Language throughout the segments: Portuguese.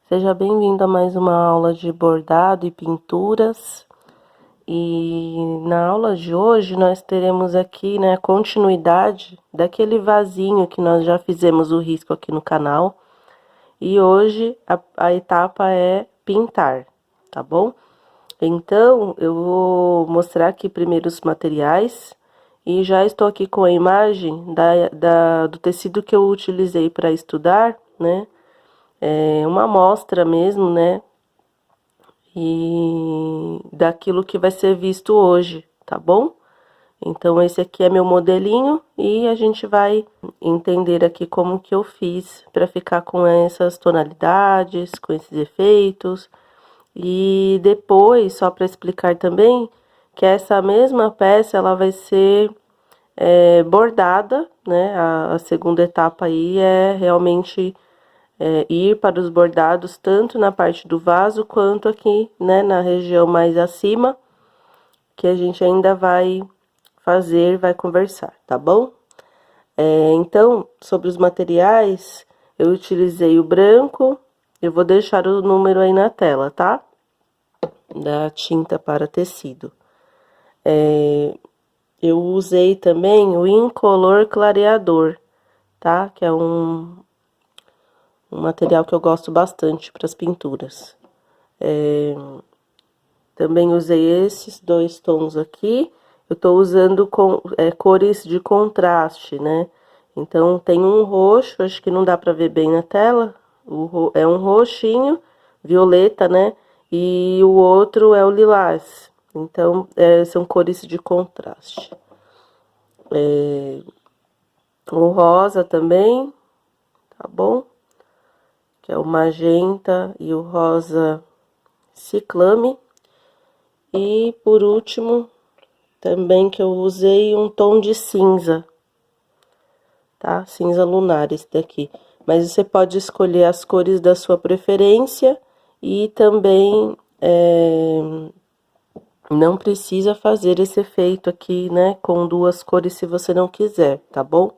Seja bem-vindo a mais uma aula de bordado e pinturas. E na aula de hoje nós teremos aqui, né, a continuidade daquele vasinho que nós já fizemos o risco aqui no canal. E hoje a etapa é pintar, tá bom? Então, eu vou mostrar aqui primeiro os materiais e já estou aqui com a imagem do tecido que eu utilizei para estudar, né? É uma amostra mesmo, né? E daquilo que vai ser visto hoje, tá bom? Então, esse aqui é meu modelinho e a gente vai entender aqui como que eu fiz para ficar com essas tonalidades, com esses efeitos. E depois, só para explicar também, que essa mesma peça, ela vai ser bordada, né? A segunda etapa aí é realmente ir para os bordados tanto na parte do vaso quanto aqui, né, na região mais acima, que a gente ainda vai fazer, vai conversar, tá bom? Então, sobre os materiais, eu utilizei o branco, eu vou deixar o número aí na tela, tá? Da tinta para tecido. Eu usei também o incolor clareador, tá? Que é um material que eu gosto bastante para as pinturas. Também usei esses dois tons aqui. Eu tô usando cores de contraste, né? Então, tem um roxo, acho que não dá pra ver bem na tela. É um roxinho, violeta, né? E o outro é o lilás. Então, são cores de contraste. O rosa também, tá bom? Que é o magenta e o rosa ciclame. E, por último, também que eu usei um tom de cinza, tá? Cinza lunar esse daqui. Mas você pode escolher as cores da sua preferência e também não precisa fazer esse efeito aqui, né? Com duas cores se você não quiser, tá bom?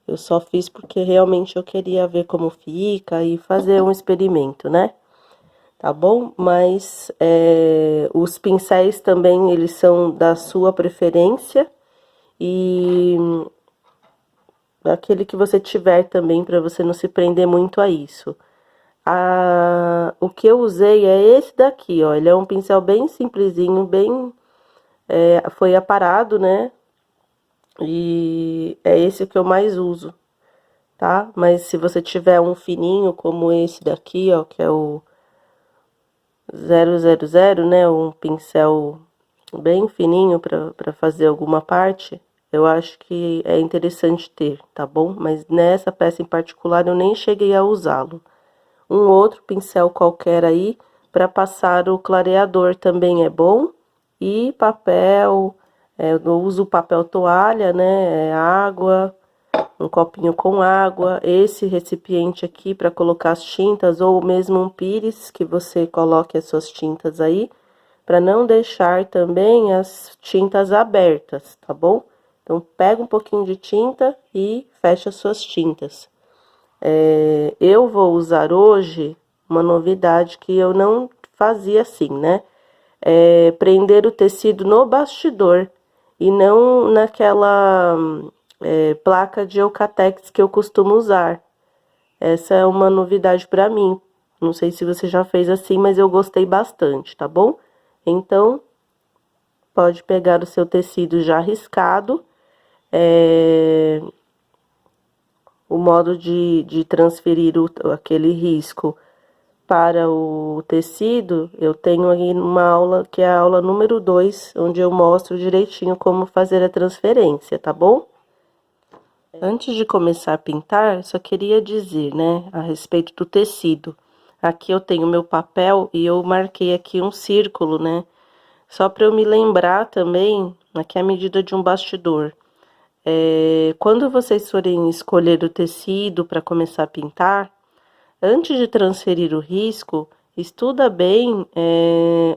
Eu só fiz porque realmente eu queria ver como fica e fazer um experimento, né? Tá bom? Mas os pincéis também, eles são da sua preferência e aquele que você tiver também, para você não se prender muito a isso. O que eu usei é esse daqui, ó, ele é um pincel bem simplesinho, bem, foi aparado, né? E é esse que eu mais uso, tá? Mas se você tiver um fininho como esse daqui, ó, que é o 000, né? Um pincel bem fininho para fazer alguma parte, eu acho que é interessante ter, tá bom? Mas nessa peça em particular eu nem cheguei a usá-lo. Um outro pincel qualquer aí para passar o clareador também é bom. E papel, eu uso papel toalha, né? Água, um copinho com água, esse recipiente aqui para colocar as tintas, ou mesmo um pires que você coloque as suas tintas aí, para não deixar também as tintas abertas, tá bom? Então, pega um pouquinho de tinta e fecha as suas tintas. Eu vou usar hoje uma novidade que eu não fazia assim, né? Prender o tecido no bastidor e não naquela placa de Eucatex que eu costumo usar. Essa é uma novidade para mim. Não sei se você já fez assim, mas eu gostei bastante, tá bom? Então, pode pegar o seu tecido já riscado. O modo de transferir aquele risco para o tecido, eu tenho aí uma aula que é a aula número 2, onde eu mostro direitinho como fazer a transferência, tá bom? Antes de começar a pintar, só queria dizer, né, a respeito do tecido. Aqui eu tenho meu papel e eu marquei aqui um círculo, né? Só para eu me lembrar também, aqui é a medida de um bastidor. Quando vocês forem escolher o tecido para começar a pintar, antes de transferir o risco, estuda bem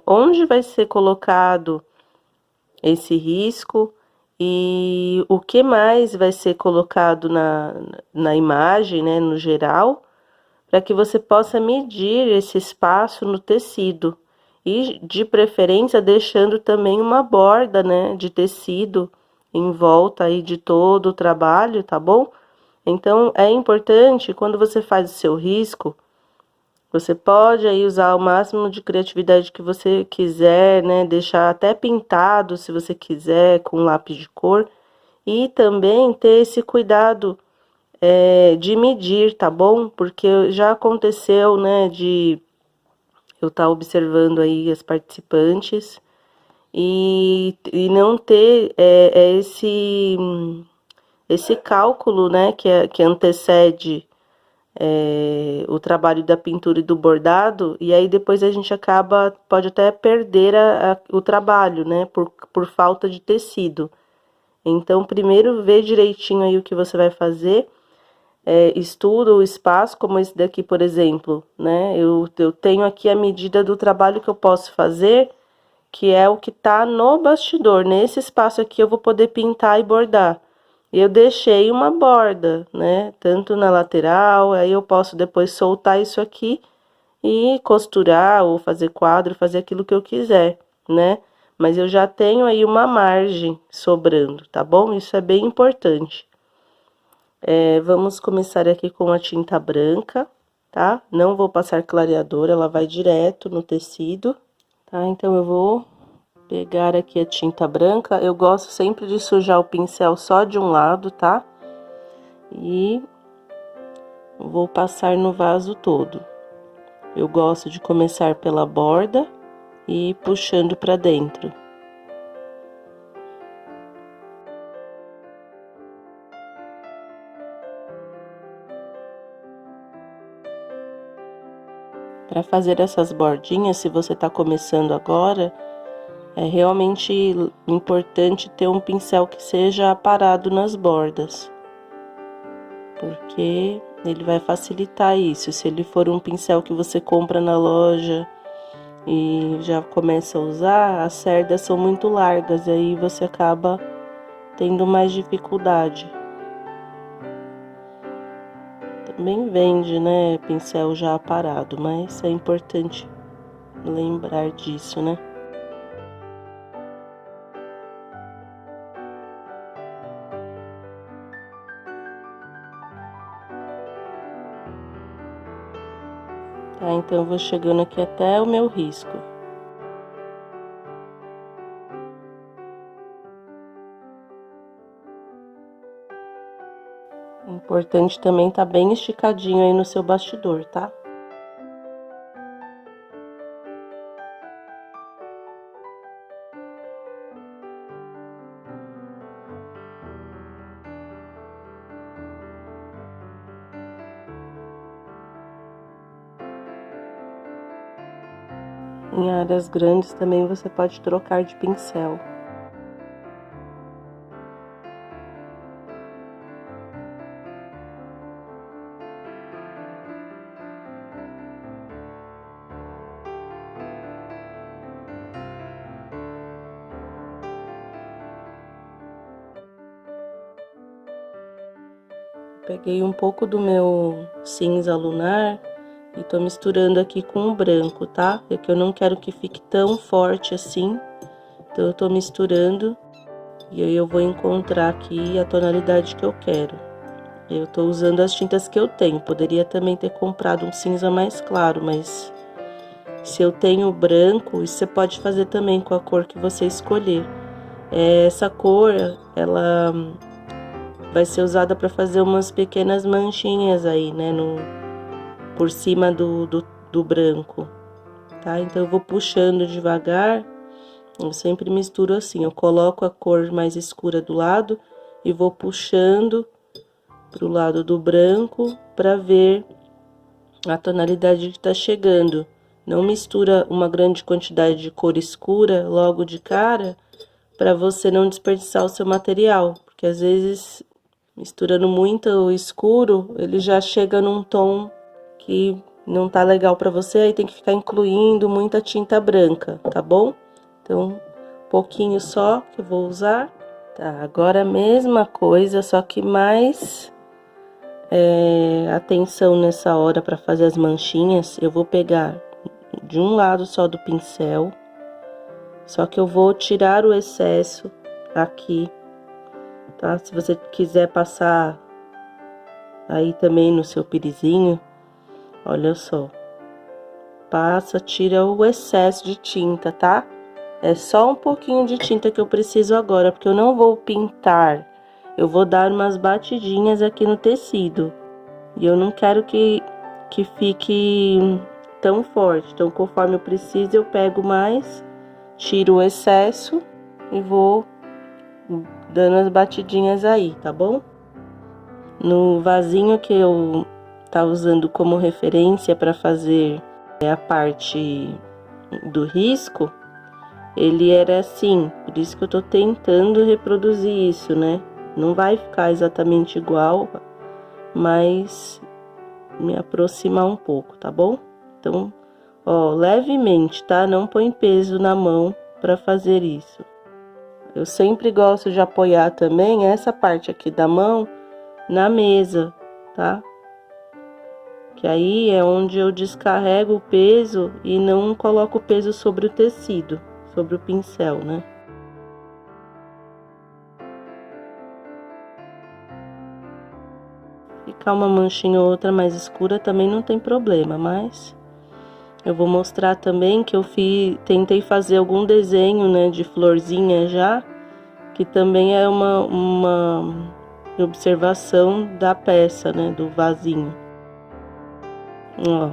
onde vai ser colocado esse risco e o que mais vai ser colocado na imagem, né, no geral, para que você possa medir esse espaço no tecido. E, de preferência, deixando também uma borda, né, de tecido em volta aí de todo o trabalho, tá bom? Então, é importante, quando você faz o seu risco, você pode aí usar o máximo de criatividade que você quiser, né? Deixar até pintado, se você quiser, com lápis de cor. E também ter esse cuidado de medir, tá bom? Porque já aconteceu, né, de eu estar observando aí as participantes e não ter esse cálculo, né, que antecede o trabalho da pintura e do bordado, e aí depois a gente pode até perder o trabalho, né, por falta de tecido. Então, primeiro vê direitinho aí o que você vai fazer, estuda o espaço, como esse daqui, por exemplo, né, eu tenho aqui a medida do trabalho que eu posso fazer, que é o que tá no bastidor. Nesse espaço aqui eu vou poder pintar e bordar. Eu deixei uma borda, né? Tanto na lateral, aí eu posso depois soltar isso aqui e costurar ou fazer quadro, fazer aquilo que eu quiser, né? Mas eu já tenho aí uma margem sobrando, tá bom? Isso é bem importante. Vamos começar aqui com a tinta branca, tá? Não vou passar clareador, ela vai direto no tecido, tá? Então eu vou pegar aqui a tinta branca, eu gosto sempre de sujar o pincel só de um lado, tá? E vou passar no vaso todo. Eu gosto de começar pela borda e ir puxando para dentro. Para fazer essas bordinhas, se você tá começando agora, é realmente importante ter um pincel que seja aparado nas bordas, porque ele vai facilitar isso. Se ele for um pincel que você compra na loja e já começa a usar, as cerdas são muito largas, e aí você acaba tendo mais dificuldade. Também vende, né, pincel já aparado, mas é importante lembrar disso, né? Tá, então eu vou chegando aqui até o meu risco. Importante também tá bem esticadinho aí no seu bastidor, tá? Em áreas grandes também você pode trocar de pincel. Peguei um pouco do meu cinza lunar e tô misturando aqui com o branco, tá? É que eu não quero que fique tão forte assim, então eu tô misturando e aí eu vou encontrar aqui a tonalidade que eu quero. Eu tô usando as tintas que eu tenho, poderia também ter comprado um cinza mais claro, mas se eu tenho branco, isso você pode fazer também com a cor que você escolher. Essa cor, ela vai ser usada para fazer umas pequenas manchinhas aí, né, por cima do branco, tá? Então eu vou puxando devagar, eu sempre misturo assim, eu coloco a cor mais escura do lado e vou puxando pro lado do branco para ver a tonalidade que tá chegando. Não mistura uma grande quantidade de cor escura logo de cara, para você não desperdiçar o seu material, porque às vezes misturando muito o escuro, ele já chega num tom que não tá legal para você, aí tem que ficar incluindo muita tinta branca, tá bom? Então, pouquinho só que eu vou usar. Tá, agora a mesma coisa, só que mais atenção nessa hora para fazer as manchinhas. Eu vou pegar de um lado só do pincel, só que eu vou tirar o excesso aqui, tá? Se você quiser passar aí também no seu pirizinho, olha só, passa, tira o excesso de tinta, tá? É só um pouquinho de tinta que eu preciso agora, porque eu não vou pintar, eu vou dar umas batidinhas aqui no tecido, e eu não quero que fique tão forte. Então, conforme eu preciso, eu pego mais, tiro o excesso e vou dando as batidinhas aí, tá bom? No vasinho que eu tá usando como referência para fazer a parte do risco, ele era assim, por isso que eu tô tentando reproduzir isso, né? Não vai ficar exatamente igual, mas me aproximar um pouco, tá bom? Então, ó, levemente, tá? Não põe peso na mão para fazer isso. Eu sempre gosto de apoiar também essa parte aqui da mão na mesa, tá? Que aí é onde eu descarrego o peso e não coloco o peso sobre o tecido, sobre o pincel, né? Ficar uma manchinha ou outra mais escura também não tem problema, mas eu vou mostrar também que eu tentei fazer algum desenho, né, de florzinha já, que também é uma observação da peça, né, do vasinho. Ó,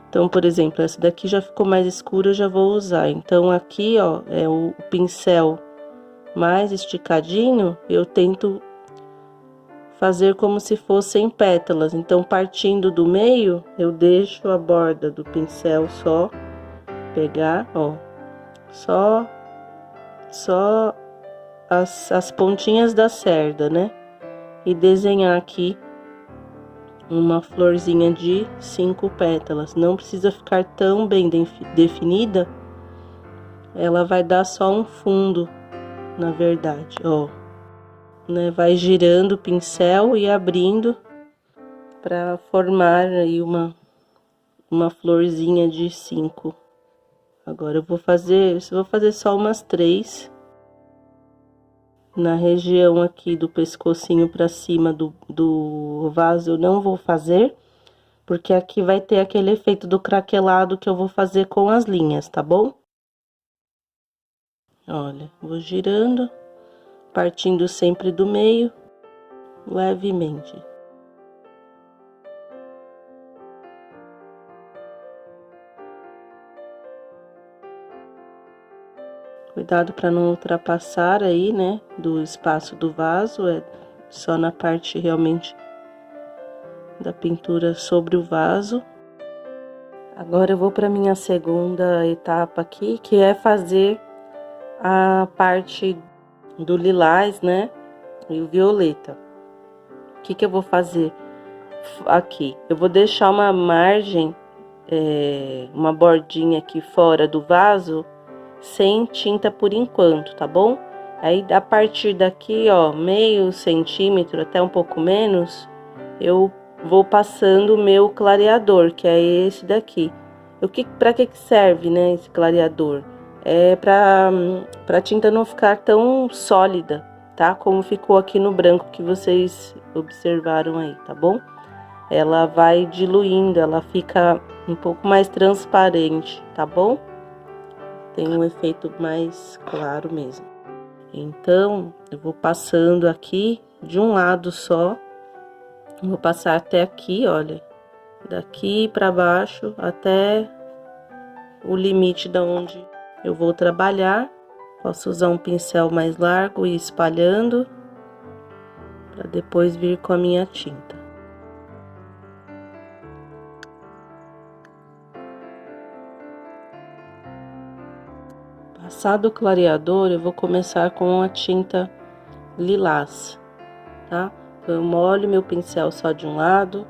então, por exemplo, essa daqui já ficou mais escura, eu já vou usar. Então, aqui, ó, é o pincel mais esticadinho, eu tento fazer como se fossem pétalas. Então, partindo do meio, eu deixo a borda do pincel só pegar, ó, só as pontinhas da cerda, né? E desenhar aqui uma florzinha de 5 pétalas. Não precisa ficar tão bem definida, ela vai dar só um fundo, na verdade, ó, né? Vai girando o pincel e abrindo para formar aí uma florzinha de 5. Agora eu vou fazer só umas 3 na região aqui do pescocinho para cima do vaso. Eu não vou fazer, porque aqui vai ter aquele efeito do craquelado que eu vou fazer com as linhas, tá bom? Olha, vou girando, partindo sempre do meio, levemente. Cuidado para não ultrapassar aí, né, do espaço do vaso, é só na parte realmente da pintura sobre o vaso. Agora eu vou para minha segunda etapa aqui, que é fazer a parte do lilás, né, e o violeta. O que que eu vou fazer aqui? Eu vou deixar uma margem, uma bordinha aqui fora do vaso, sem tinta por enquanto, tá bom? Aí, a partir daqui, ó, meio centímetro, até um pouco menos, eu vou passando o meu clareador, que é esse daqui. Pra que serve, né, esse clareador? É pra tinta não ficar tão sólida, tá? Como ficou aqui no branco que vocês observaram aí, tá bom? Ela vai diluindo, ela fica um pouco mais transparente, tá bom? Tem um efeito mais claro mesmo. Então, eu vou passando aqui de um lado só. Vou passar até aqui, olha. Daqui para baixo até o limite da onde eu vou trabalhar. Posso usar um pincel mais largo e ir espalhando para depois vir com a minha tinta. Passado o clareador, eu vou começar com a tinta lilás, tá? Então, eu molho meu pincel só de um lado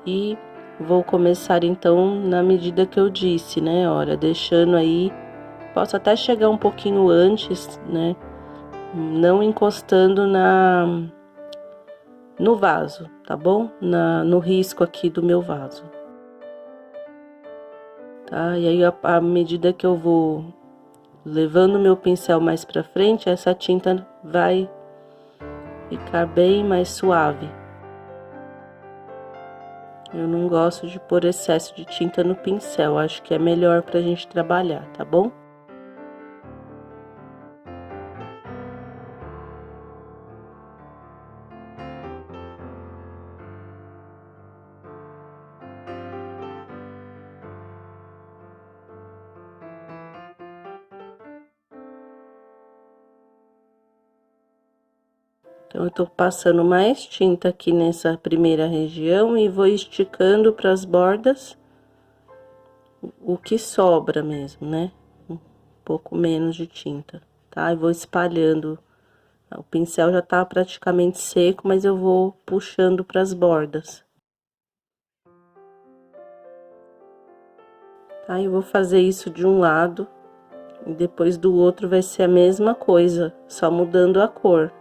e vou começar então na medida que eu disse, né? Olha, deixando aí, posso até chegar um pouquinho antes, né? Não encostando no vaso, tá bom? No risco aqui do meu vaso. Tá? E aí, à medida que eu vou levando meu pincel mais pra frente, essa tinta vai ficar bem mais suave. Eu não gosto de pôr excesso de tinta no pincel, acho que é melhor pra gente trabalhar, tá bom? Então, eu tô passando mais tinta aqui nessa primeira região e vou esticando para as bordas o que sobra mesmo, né? Um pouco menos de tinta, tá? E vou espalhando. O pincel já tá praticamente seco, mas eu vou puxando para as bordas. Tá? Eu vou fazer isso de um lado e depois do outro vai ser a mesma coisa, só mudando a cor.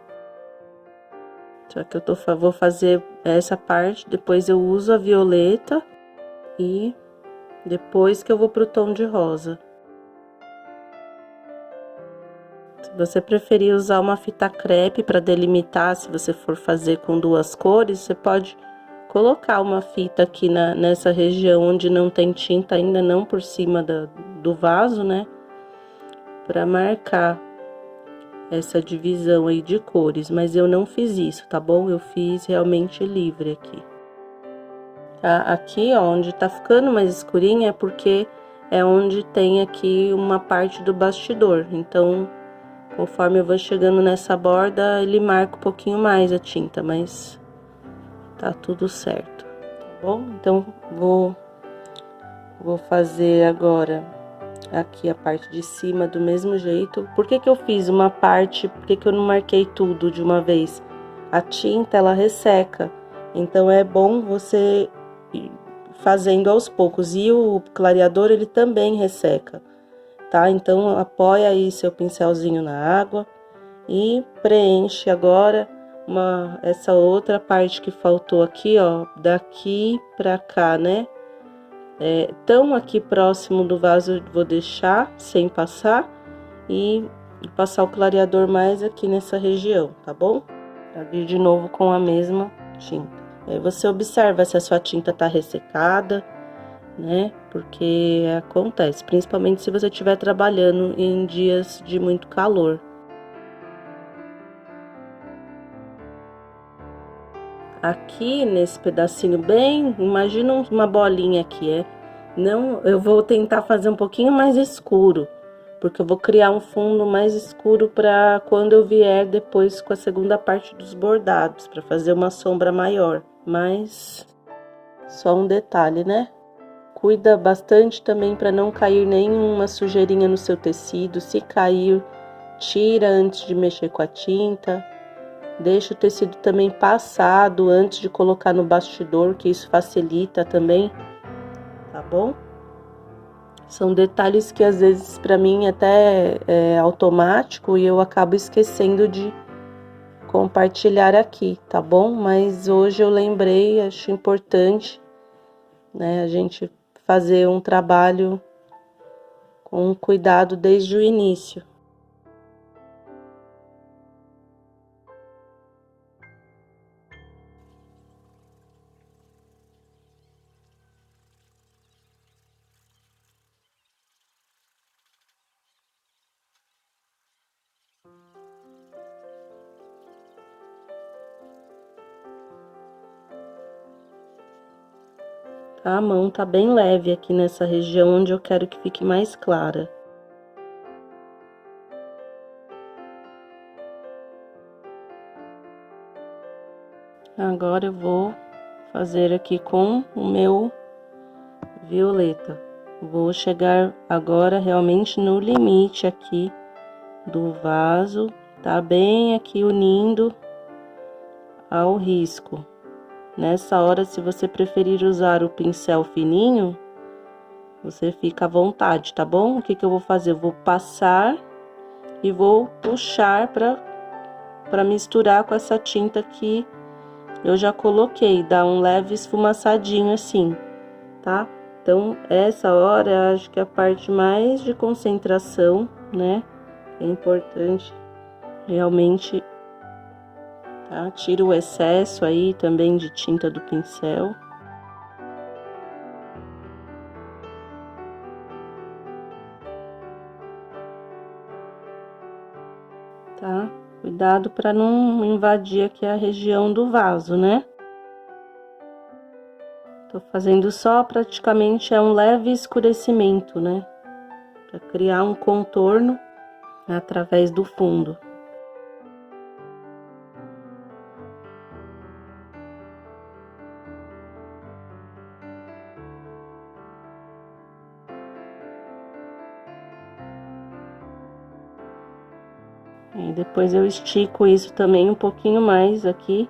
Só que vou fazer essa parte, depois eu uso a violeta e depois que eu vou pro tom de rosa. Se você preferir usar uma fita crepe para delimitar, se você for fazer com duas cores, você pode colocar uma fita aqui nessa região onde não tem tinta ainda, não por cima do vaso, né? Para marcar essa divisão aí de cores, mas eu não fiz isso, tá bom? Eu fiz realmente livre aqui. Tá? Aqui, ó, onde tá ficando mais escurinha é porque é onde tem aqui uma parte do bastidor, então, conforme eu vou chegando nessa borda, ele marca um pouquinho mais a tinta, mas tá tudo certo, tá bom? Então, vou fazer agora aqui a parte de cima do mesmo jeito. Por que que eu fiz uma parte, por que que eu não marquei tudo de uma vez? A tinta, ela resseca, então é bom você ir fazendo aos poucos. E o clareador, ele também resseca, tá? Então, apoia aí seu pincelzinho na água e preenche agora essa outra parte que faltou aqui, ó, daqui pra cá, né? Tão aqui próximo do vaso eu vou deixar sem passar e passar o clareador mais aqui nessa região, tá bom? Pra vir de novo com a mesma tinta. Aí você observa se a sua tinta tá ressecada, né? Porque acontece, principalmente se você estiver trabalhando em dias de muito calor. Aqui nesse pedacinho bem, imagina uma bolinha aqui, não, eu vou tentar fazer um pouquinho mais escuro, porque eu vou criar um fundo mais escuro para quando eu vier depois com a segunda parte dos bordados, para fazer uma sombra maior. Mas só um detalhe, né? Cuida bastante também para não cair nenhuma sujeirinha no seu tecido. Se cair, tira antes de mexer com a tinta. Deixa o tecido também passado antes de colocar no bastidor, que isso facilita também, tá bom? São detalhes que às vezes para mim até é automático e eu acabo esquecendo de compartilhar aqui, tá bom? Mas hoje eu lembrei, acho importante, né, a gente fazer um trabalho com cuidado desde o início. A mão tá bem leve aqui nessa região onde eu quero que fique mais clara. Agora eu vou fazer aqui com o meu violeta. Vou chegar agora realmente no limite aqui do vaso, tá bem aqui unindo ao risco. Nessa hora, se você preferir usar o pincel fininho, você fica à vontade, tá bom? O que que eu vou fazer? Eu vou passar e vou puxar para misturar com essa tinta que eu já coloquei, dá um leve esfumaçadinho assim, tá? Então, essa hora eu acho que é a parte mais de concentração, né? É importante realmente, tá? Tira o excesso aí também de tinta do pincel. Tá? Cuidado para não invadir aqui a região do vaso, né? Tô fazendo só praticamente um leve escurecimento, né? Para criar um contorno através do fundo. E depois eu estico isso também um pouquinho mais aqui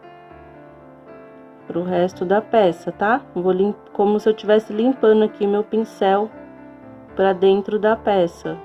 pro resto da peça, tá? Vou como se eu estivesse limpando aqui meu pincel para dentro da peça.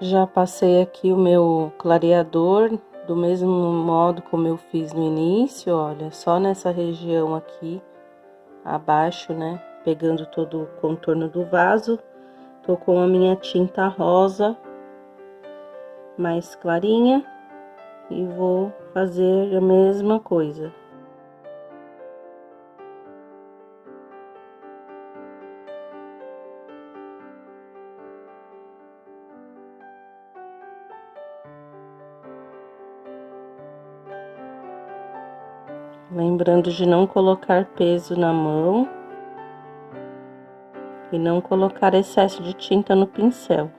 Já passei aqui o meu clareador do mesmo modo como eu fiz no início, olha, só nessa região aqui abaixo, né, pegando todo o contorno do vaso. Tô com a minha tinta rosa mais clarinha e vou fazer a mesma coisa. Lembrando de não colocar peso na mão e não colocar excesso de tinta no pincel.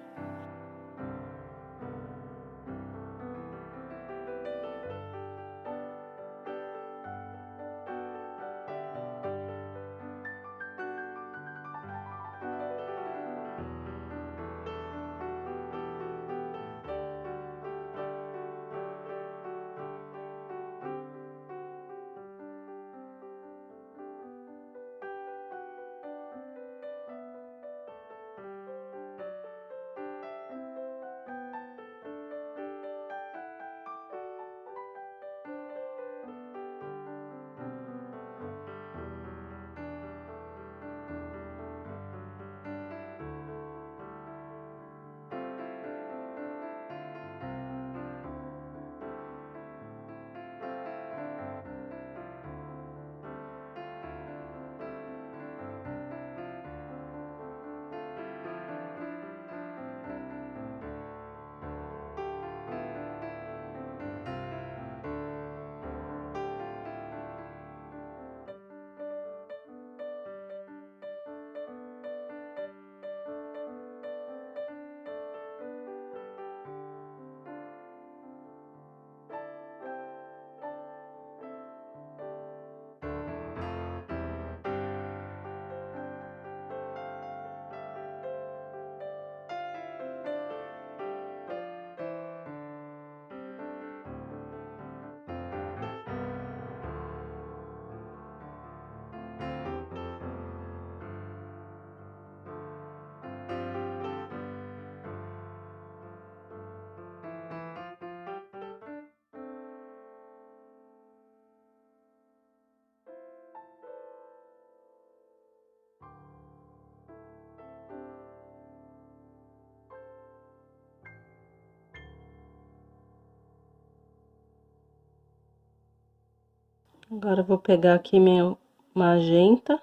Agora eu vou pegar aqui meu magenta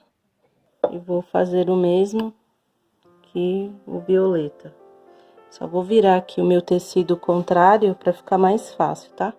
e vou fazer o mesmo que o violeta. Só vou virar aqui o meu tecido contrário para ficar mais fácil, tá?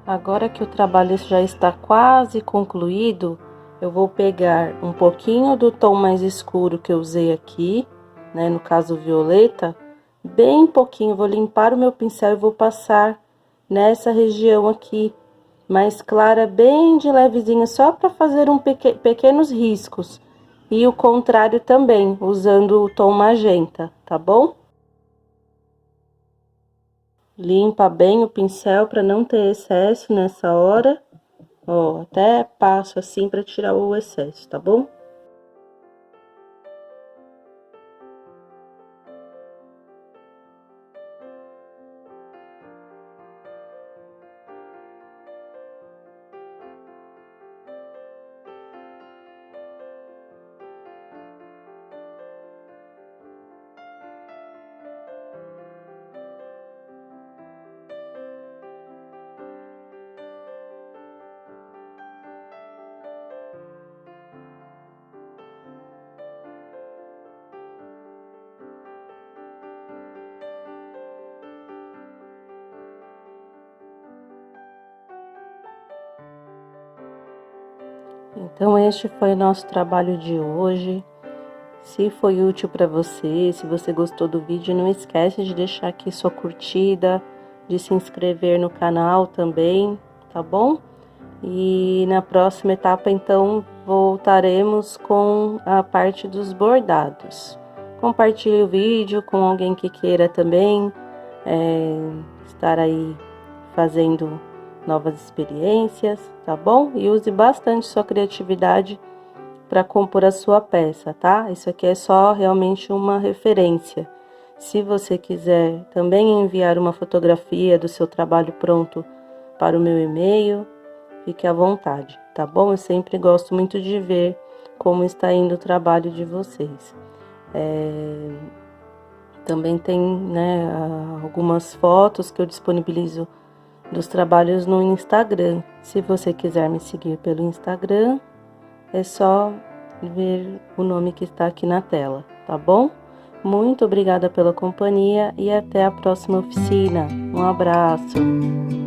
Agora que o trabalho já está quase concluído, eu vou pegar um pouquinho do tom mais escuro que eu usei aqui, né, no caso violeta, bem pouquinho, vou limpar o meu pincel e vou passar nessa região aqui, mais clara, bem de levezinho, só para fazer pequenos riscos. E o contrário também, usando o tom magenta, tá bom? Limpa bem o pincel para não ter excesso nessa hora. Ó, até passo assim para tirar o excesso, tá bom? Então, este foi o nosso trabalho de hoje. Se foi útil para você, se você gostou do vídeo, não esquece de deixar aqui sua curtida, de se inscrever no canal também, tá bom? E na próxima etapa, então, voltaremos com a parte dos bordados. Compartilhe o vídeo com alguém que queira também estar aí fazendo novas experiências, tá bom? E use bastante sua criatividade para compor a sua peça, tá? Isso aqui é só realmente uma referência. Se você quiser também enviar uma fotografia do seu trabalho pronto para o meu e-mail, fique à vontade, tá bom? Eu sempre gosto muito de ver como está indo o trabalho de vocês. Também tem, né, algumas fotos que eu disponibilizo dos trabalhos no Instagram. Se você quiser me seguir pelo Instagram, é só ver o nome que está aqui na tela, tá bom? Muito obrigada pela companhia e até a próxima oficina. Um abraço!